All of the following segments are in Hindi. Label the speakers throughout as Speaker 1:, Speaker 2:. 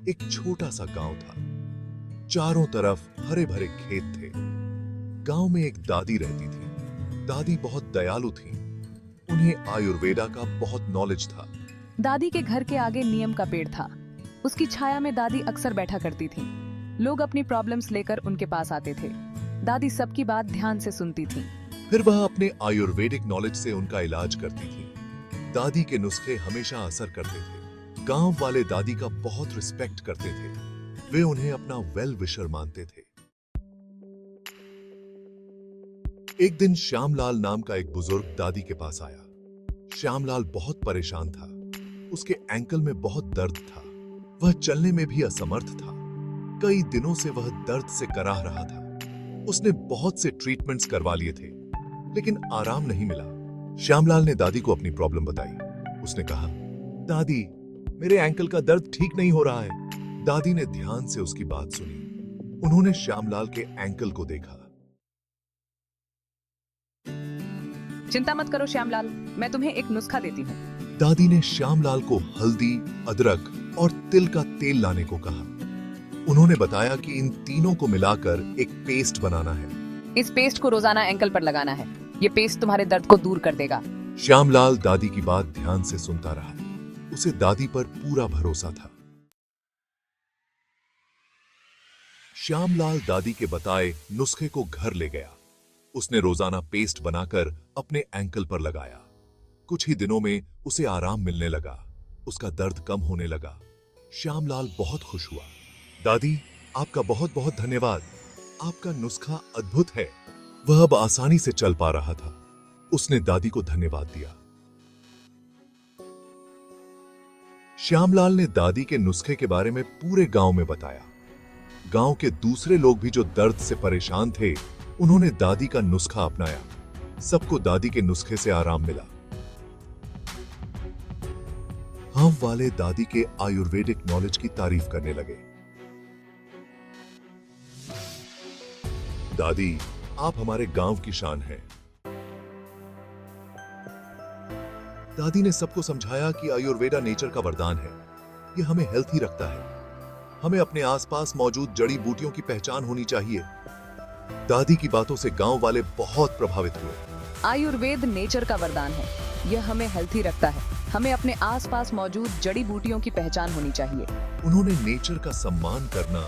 Speaker 1: एक छोटा सा गांव था। चारों तरफ हरे भरे खेत थे। गांव में एक दादी रहती थी। दादी बहुत दयालु थी। उन्हें आयुर्वेदा का बहुत नॉलेज था।
Speaker 2: दादी के घर के आगे नीम का पेड़ था। उसकी छाया में दादी अक्सर बैठा करती थी। लोग अपनी प्रॉब्लम्स लेकर उनके पास आते थे। दादी सबकी बात ध्यान से सुनती थी।
Speaker 1: फिर वह अपने आयुर्वेदिक नॉलेज से उनका इलाज करती थी। दादी के नुस्खे हमेशा असर करते थे। गांव वाले दादी का बहुत रिस्पेक्ट करते थे। वे उन्हें अपना वेल विशर मानते थे। एक दिन श्यामलाल नाम का एक बुजुर्ग दादी के पास आया। श्यामलाल बहुत परेशान था। उसके एंकल में बहुत दर्द था। वह चलने में भी असमर्थ था। कई दिनों से वह दर्द से कराह रहा था। उसने बहुत से ट्रीटमेंट्स करवा लिए थे, लेकिन आराम नहीं मिला। श्यामलाल ने दादी को अपनी प्रॉब्लम बताई। उसने कहा, दादी, मेरे एंकल का दर्द ठीक नहीं हो रहा है। दादी ने ध्यान से उसकी बात सुनी। उन्होंने श्यामलाल के एंकल को देखा।
Speaker 2: चिंता मत करो श्यामलाल, मैं तुम्हें एक नुस्खा देती हूँ।
Speaker 1: दादी ने श्यामलाल को हल्दी, अदरक और तिल का तेल लाने को कहा। उन्होंने बताया कि इन तीनों को मिलाकर एक पेस्ट बनाना है।
Speaker 2: इस पेस्ट को रोजाना एंकल पर लगाना है। ये पेस्ट तुम्हारे दर्द को दूर कर देगा।
Speaker 1: श्यामलाल दादी की बात ध्यान से सुनता रहा। उसे दादी पर पूरा भरोसा था। श्यामलाल दादी के बताए नुस्खे को घर ले गया। उसने रोजाना पेस्ट बनाकर अपने एंकल पर लगाया। कुछ ही दिनों में उसे आराम मिलने लगा। उसका दर्द कम होने लगा। श्यामलाल बहुत खुश हुआ। दादी, आपका बहुत बहुत धन्यवाद। आपका नुस्खा अद्भुत है। वह अब आसानी से चल पा रहा था। उसने दादी को धन्यवाद दिया। श्यामलाल ने दादी के नुस्खे के बारे में पूरे गांव में बताया। गांव के दूसरे लोग भी जो दर्द से परेशान थे, उन्होंने दादी का नुस्खा अपनाया। सबको दादी के नुस्खे से आराम मिला। गांव वाले दादी के आयुर्वेदिक नॉलेज की तारीफ करने लगे। दादी, आप हमारे गांव की शान हैं। दादी ने सबको समझाया कि आयुर्वेदा नेचर का वरदान है। यह हमें हेल्थी रखता है। हमें अपने आसपास मौजूद जड़ी बूटियों की पहचान होनी चाहिए। दादी की बातों से गांव वाले बहुत प्रभावित हुए।
Speaker 2: आयुर्वेद नेचर का वरदान है। यह हमें हेल्थी रखता है। हमें अपने आसपास मौजूद जड़ी बूटियों की पहचान होनी चाहिए।
Speaker 1: उन्होंने नेचर का सम्मान करना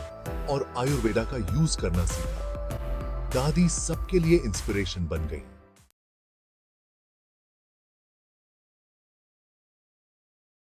Speaker 1: और आयुर्वेदा का यूज करना सीखा। दादी सबके लिए इंस्पिरेशन बन गई।